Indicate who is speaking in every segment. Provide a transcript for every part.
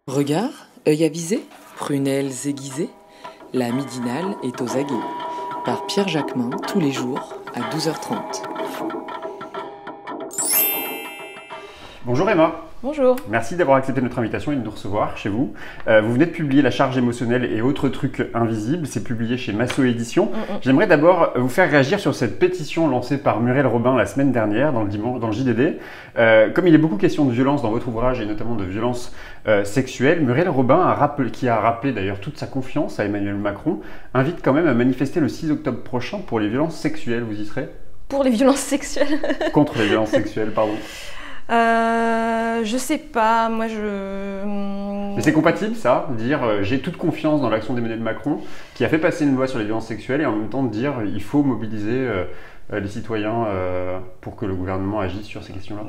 Speaker 1: Regard, œil avisé, prunelles aiguisées, la midinale est aux aguets. Par Pierre Jacquemin, tous les jours à 12h30.
Speaker 2: Bonjour Emma.
Speaker 3: Bonjour.
Speaker 2: Merci d'avoir accepté notre invitation et de nous recevoir chez vous. Vous venez de publier La charge émotionnelle et autres trucs invisibles. C'est publié chez Massot Éditions. J'aimerais d'abord vous faire réagir sur cette pétition lancée par Muriel Robin la semaine dernière dans le JDD. Comme il est beaucoup question de violence dans votre ouvrage et notamment de violence sexuelle, Muriel Robin, qui a rappelé d'ailleurs toute sa confiance à Emmanuel Macron, invite quand même à manifester le 6 octobre prochain pour les violences sexuelles. Vous y serez?
Speaker 3: Pour les violences sexuelles.
Speaker 2: Contre les violences sexuelles, pardon.
Speaker 3: Je sais pas, moi
Speaker 2: Mais c'est compatible ça, de dire j'ai toute confiance dans l'action d'Emmanuel Macron qui a fait passer une loi sur les violences sexuelles et en même temps de dire il faut mobiliser les citoyens pour que le gouvernement agisse sur ces questions-là?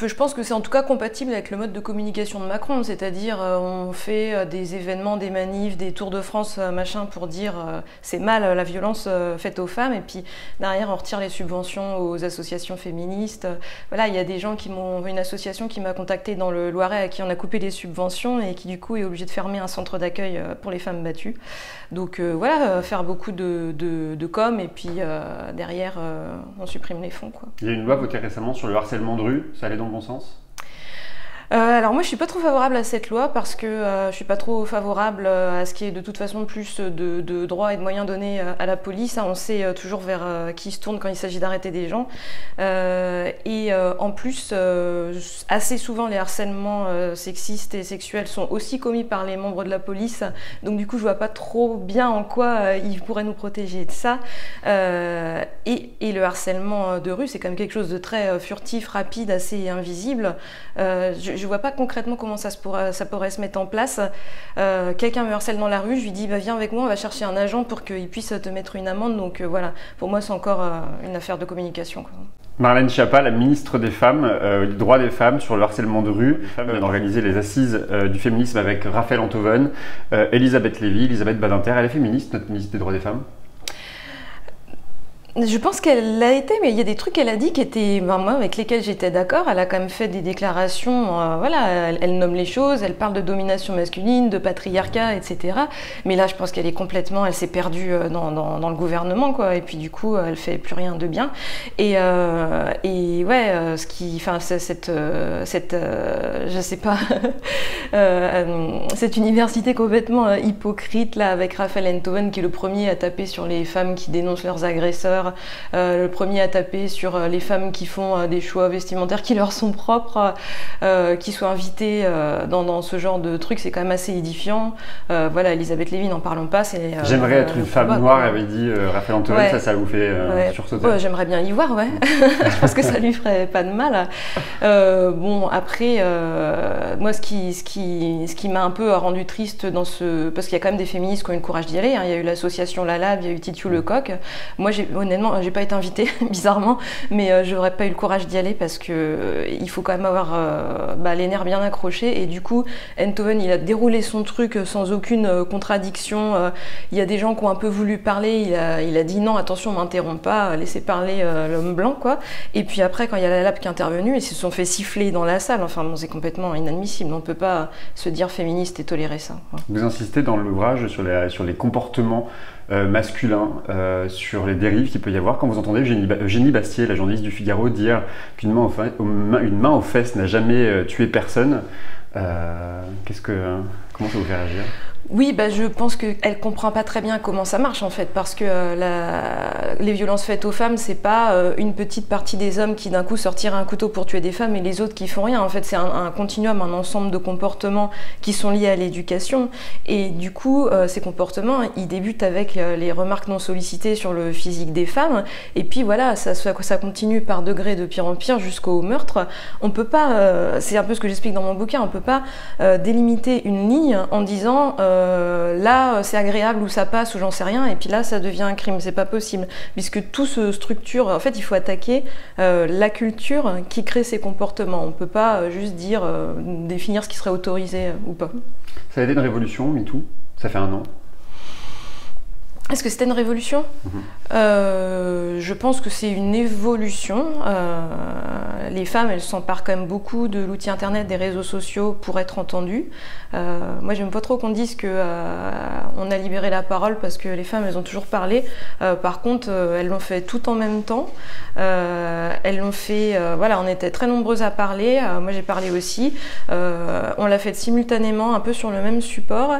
Speaker 3: Je pense que c'est en tout cas compatible avec le mode de communication de Macron, c'est-à-dire on fait des événements, des manifs, des tours de France, machin, pour dire c'est mal la violence faite aux femmes, et puis derrière on retire les subventions aux associations féministes. Voilà, il y a des gens une association qui m'a contactée dans le Loiret à qui on a coupé les subventions et qui du coup est obligée de fermer un centre d'accueil pour les femmes battues. Donc voilà, faire beaucoup de com et puis derrière on supprime les fonds, quoi.
Speaker 2: Il y a une loi votée récemment sur le harcèlement de rue, ça allait dans le bon sens?
Speaker 3: Alors moi je suis pas trop favorable à cette loi parce que je suis pas trop favorable à ce qui est de toute façon plus de droits et de moyens donnés à la police. On sait toujours vers qui il se tourne quand il s'agit d'arrêter des gens. En plus, assez souvent les harcèlements sexistes et sexuels sont aussi commis par les membres de la police. Donc du coup je vois pas trop bien en quoi ils pourraient nous protéger de ça. Et le harcèlement de rue, c'est quand même quelque chose de très furtif, rapide, assez invisible. Je vois pas concrètement comment ça pourrait se mettre en place. Quelqu'un me harcèle dans la rue, je lui dis bah, viens avec moi, on va chercher un agent pour qu'il puisse te mettre une amende. Donc voilà, pour moi c'est encore une affaire de communication, quoi.
Speaker 2: Marlène Schiappa, la ministre des Femmes, du droit des femmes sur le harcèlement de rue, vient d'organiser les assises du féminisme avec Raphaël Enthoven, Elisabeth Lévy, Elisabeth Badinter. Elle est féministe, notre ministre des droits des femmes?
Speaker 3: Je pense qu'elle l'a été, mais il y a des trucs qu'elle a dit qui étaient, moi, avec lesquels j'étais d'accord. Elle a quand même fait des déclarations, voilà, elle nomme les choses, elle parle de domination masculine, de patriarcat, etc. Mais là, je pense qu'elle est complètement, elle s'est perdue dans le gouvernement, quoi. Et puis du coup, elle fait plus rien de bien. Et ouais, je sais pas, cette université complètement hypocrite là, avec Raphaël Enthoven qui est le premier à taper sur les femmes qui dénoncent leurs agresseurs. Le premier à taper sur les femmes qui font des choix vestimentaires qui leur sont propres, qui soient invitées dans ce genre de trucs, c'est quand même assez édifiant. Voilà, Elisabeth Lévy, n'en parlons pas.
Speaker 2: J'aimerais être une femme noire, avait dit Raphaël Enthoven, ouais. Ça vous fait sursauter?
Speaker 3: Ouais, j'aimerais bien y voir, ouais. Je pense que ça lui ferait pas de mal. Bon, après, moi, ce qui m'a un peu rendu triste parce qu'il y a quand même des féministes qui ont eu le courage d'y aller, hein. Il y a eu l'association La Lab, il y a eu Titiou Lecoq. Moi, honnêtement, j'ai pas été invitée, bizarrement, mais j'aurais pas eu le courage d'y aller parce que il faut quand même avoir les nerfs bien accrochés. Et du coup, Enthoven, il a déroulé son truc sans aucune contradiction. Il y a des gens qui ont un peu voulu parler, il a dit non, attention, m'interromps pas, laissez parler l'homme blanc, quoi. Et puis après, quand il y a la LAB qui est intervenue, ils se sont fait siffler dans la salle. Enfin, bon, c'est complètement inadmissible. On peut pas se dire féministe et tolérer ça, quoi.
Speaker 2: Vous insistez dans l'ouvrage sur les comportements masculin, sur les dérives qu'il peut y avoir. Quand vous entendez Eugénie Bastier, la journaliste du Figaro, dire qu'une main aux fesses n'a jamais tué personne, comment ça vous fait réagir?
Speaker 3: Oui, je pense qu'elle comprend pas très bien comment ça marche en fait, parce que les violences faites aux femmes, c'est pas une petite partie des hommes qui d'un coup sortirent un couteau pour tuer des femmes et les autres qui font rien. En fait, c'est un continuum, un ensemble de comportements qui sont liés à l'éducation. Et du coup, ces comportements, ils débutent avec les remarques non sollicitées sur le physique des femmes. Et puis voilà, ça continue par degrés de pire en pire jusqu'au meurtre. On peut pas, c'est un peu ce que j'explique dans mon bouquin, on peut pas délimiter une ligne en disant là c'est agréable ou ça passe ou j'en sais rien et puis là ça devient un crime, c'est pas possible puisque tout se structure. En fait il faut attaquer la culture qui crée ces comportements. On peut pas juste dire définir ce qui serait autorisé ou pas.
Speaker 2: Ça a été une révolution, MeToo, ça fait 1 an.
Speaker 3: Est-ce que c'était une révolution? Je pense que c'est une évolution. Les femmes, elles s'emparent quand même beaucoup de l'outil internet, des réseaux sociaux pour être entendues. Moi, j'aime pas trop qu'on dise que on a libéré la parole parce que les femmes, elles ont toujours parlé. Par contre, elles l'ont fait tout en même temps. Elles l'ont fait, voilà, on était très nombreuses à parler. Moi, j'ai parlé aussi. On l'a fait simultanément, un peu sur le même support.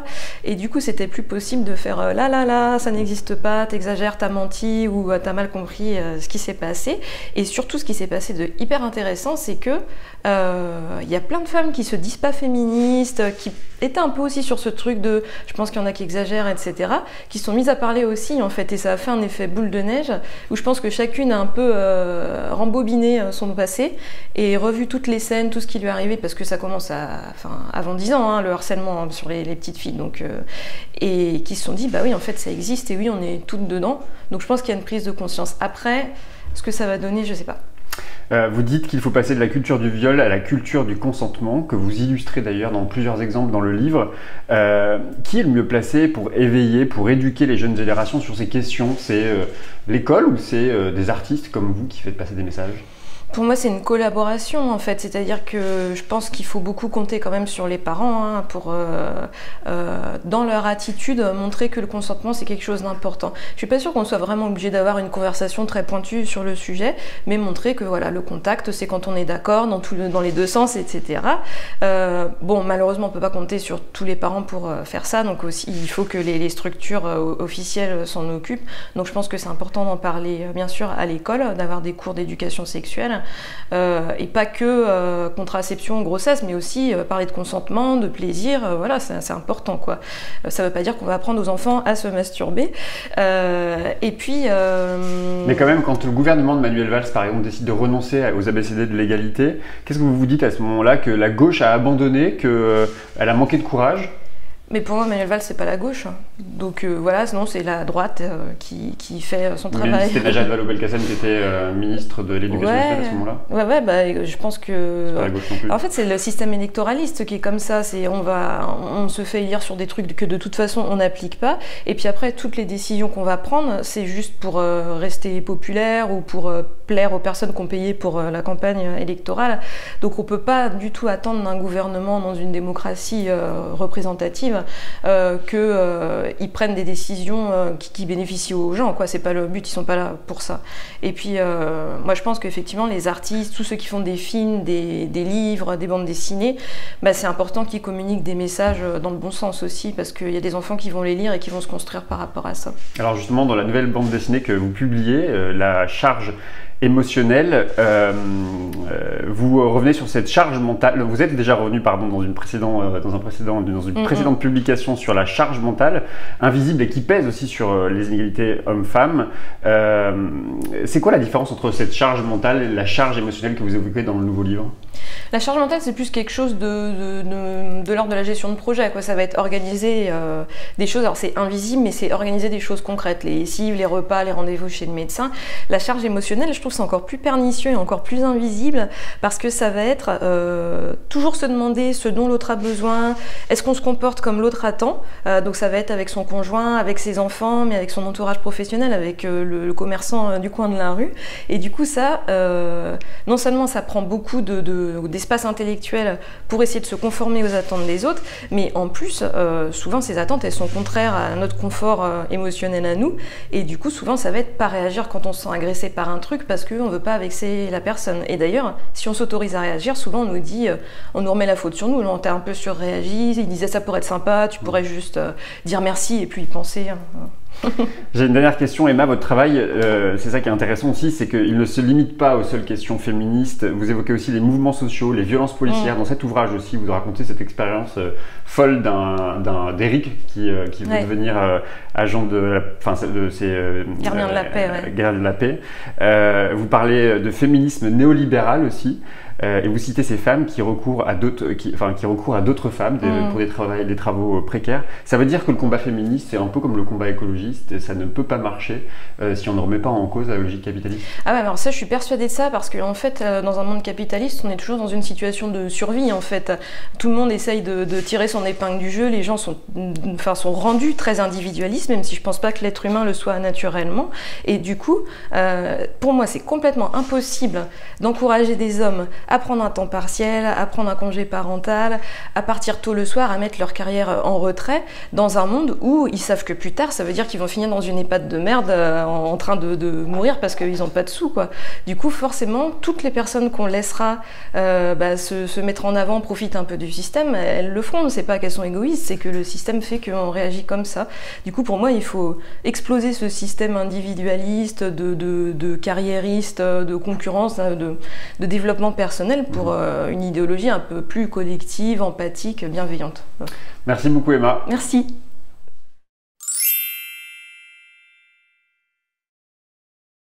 Speaker 3: Et du coup, c'était plus possible de faire là, ça n'existe pas, t'exagères, t'as menti ou t'as mal compris ce qui s'est passé. Et surtout, ce qui s'est passé de hyper intéressant, c'est que y a plein de femmes qui se disent pas féministes, qui étaient un peu aussi sur ce truc de je pense qu'il y en a qui exagèrent, etc., qui sont mises à parler aussi, en fait. Et ça a fait un effet boule de neige où je pense que chacune a un peu rembobiné son passé et revu toutes les scènes, tout ce qui lui est arrivé, parce que ça commence avant 10 ans, hein, le harcèlement sur les petites filles. Donc, et qui se sont dit, bah oui, en fait, ça existe et oui, on est toutes dedans. Donc je pense qu'il y a une prise de conscience. Après, ce que ça va donner, je sais pas.
Speaker 2: Vous dites qu'il faut passer de la culture du viol à la culture du consentement, que vous illustrez d'ailleurs dans plusieurs exemples dans le livre. Qui est le mieux placé pour éveiller, pour éduquer les jeunes générations sur ces questions? C'est l'école ou c'est des artistes comme vous qui faites passer des messages?
Speaker 3: Pour moi, c'est une collaboration, en fait. C'est-à-dire que je pense qu'il faut beaucoup compter quand même sur les parents, hein, pour, dans leur attitude, montrer que le consentement, c'est quelque chose d'important. Je suis pas sûre qu'on soit vraiment obligé d'avoir une conversation très pointue sur le sujet, mais montrer que voilà, le contact, c'est quand on est d'accord dans les deux sens, etc. Bon, malheureusement, on peut pas compter sur tous les parents pour faire ça, donc aussi, il faut que les structures officielles s'en occupent. Donc je pense que c'est important d'en parler, bien sûr, à l'école, d'avoir des cours d'éducation sexuelle. Et pas que contraception, grossesse, mais aussi parler de consentement, de plaisir, voilà, c'est important, quoi. Ça veut pas dire qu'on va apprendre aux enfants à se masturber. Et puis...
Speaker 2: Mais quand même, quand le gouvernement de Manuel Valls, par exemple, décide de renoncer aux ABCD de l'égalité, qu'est-ce que vous vous dites à ce moment-là? Que la gauche a abandonné, qu'elle a manqué de courage?
Speaker 3: Mais pour moi, Manuel Valls, c'est pas la gauche. Donc voilà, sinon c'est la droite qui fait son travail.
Speaker 2: C'était Najat Vallaud-Belkacem qui était ministre de l'Éducation nationale à ce moment-là.
Speaker 3: Ouais, bah, je pense que...
Speaker 2: C'est pas la gauche non plus.
Speaker 3: En fait, c'est le système électoraliste qui est comme ça. On se fait élire sur des trucs que de toute façon on n'applique pas. Et puis après, toutes les décisions qu'on va prendre, c'est juste pour rester populaire ou pour plaire aux personnes qui ont payé pour la campagne électorale. Donc on peut pas du tout attendre d'un gouvernement dans une démocratie représentative qu'ils prennent des décisions qui bénéficient aux gens, quoi. C'est pas le but, ils sont pas là pour ça. Et puis moi je pense qu'effectivement les artistes, tous ceux qui font des films, des livres, des bandes dessinées, bah, c'est important qu'ils communiquent des messages dans le bon sens aussi, parce qu'il y a des enfants qui vont les lire et qui vont se construire par rapport à ça. Alors justement, dans la nouvelle bande dessinée que vous publiez, La charge émotionnelle,
Speaker 2: vous revenez sur cette charge mentale. Vous êtes déjà revenu, pardon, dans une précédente publication sur la charge mentale invisible et qui pèse aussi sur les inégalités hommes-femmes. C'est quoi la différence entre cette charge mentale et la charge émotionnelle que vous évoquez dans le nouveau livre?
Speaker 3: La charge mentale, c'est plus quelque chose de l'ordre de la gestion de projet, quoi. Ça va être organiser des choses. Alors c'est invisible, mais c'est organiser des choses concrètes. Les lessives, les repas, les rendez-vous chez le médecin. La charge émotionnelle, je trouve que c'est encore plus pernicieux et encore plus invisible, parce que ça va être toujours se demander ce dont l'autre a besoin. Est-ce qu'on se comporte comme l'autre attend? Donc ça va être avec son conjoint, avec ses enfants, mais avec son entourage professionnel, avec le commerçant du coin de la rue. Et du coup, ça, non seulement ça prend beaucoup d'espace intellectuel pour essayer de se conformer aux attentes des autres, mais en plus, souvent ces attentes, elles sont contraires à notre confort émotionnel à nous, et du coup, souvent, ça va être pas réagir quand on se sent agressé par un truc parce qu'on veut pas vexer la personne. Et d'ailleurs, si on s'autorise à réagir, souvent on nous dit, on nous remet la faute sur nous, on t'a un peu surréagi, il disait ça pourrait être sympa, tu pourrais juste dire merci et puis y penser.
Speaker 2: J'ai une dernière question, Emma. Votre travail, c'est ça qui est intéressant aussi, c'est qu'il ne se limite pas aux seules questions féministes. Vous évoquez aussi les mouvements sociaux, les violences policières. Dans cet ouvrage aussi, vous racontez cette expérience folle d'Éric qui veut devenir agent gardien de la paix. Vous parlez de féminisme néolibéral aussi. Et vous citez ces femmes qui recourent à d'autres femmes pour des travaux précaires. Ça veut dire que le combat féministe, c'est un peu comme le combat écologiste, et ça ne peut pas marcher si on ne remet pas en cause la logique capitaliste.
Speaker 3: Ah ouais, alors ça, je suis persuadée de ça, parce qu'en fait, dans un monde capitaliste, on est toujours dans une situation de survie, en fait. Tout le monde essaye de tirer son épingle du jeu, les gens sont rendus très individualistes, même si je pense pas que l'être humain le soit naturellement. Et du coup, pour moi, c'est complètement impossible d'encourager des hommes à prendre un temps partiel, à prendre un congé parental, à partir tôt le soir, à mettre leur carrière en retrait, dans un monde où ils savent que plus tard, ça veut dire qu'ils vont finir dans une EHPAD de merde en train de mourir parce qu'ils n'ont pas de sous, quoi. Du coup, forcément, toutes les personnes qu'on laissera se mettre en avant, profitent un peu du système, elles le feront. C'est pas qu'elles sont égoïstes, c'est que le système fait qu'on réagit comme ça. Du coup, pour moi, il faut exploser ce système individualiste, de carriériste, de concurrence, de développement personnel pour une idéologie un peu plus collective, empathique, bienveillante.
Speaker 2: Merci beaucoup, Emma.
Speaker 3: Merci.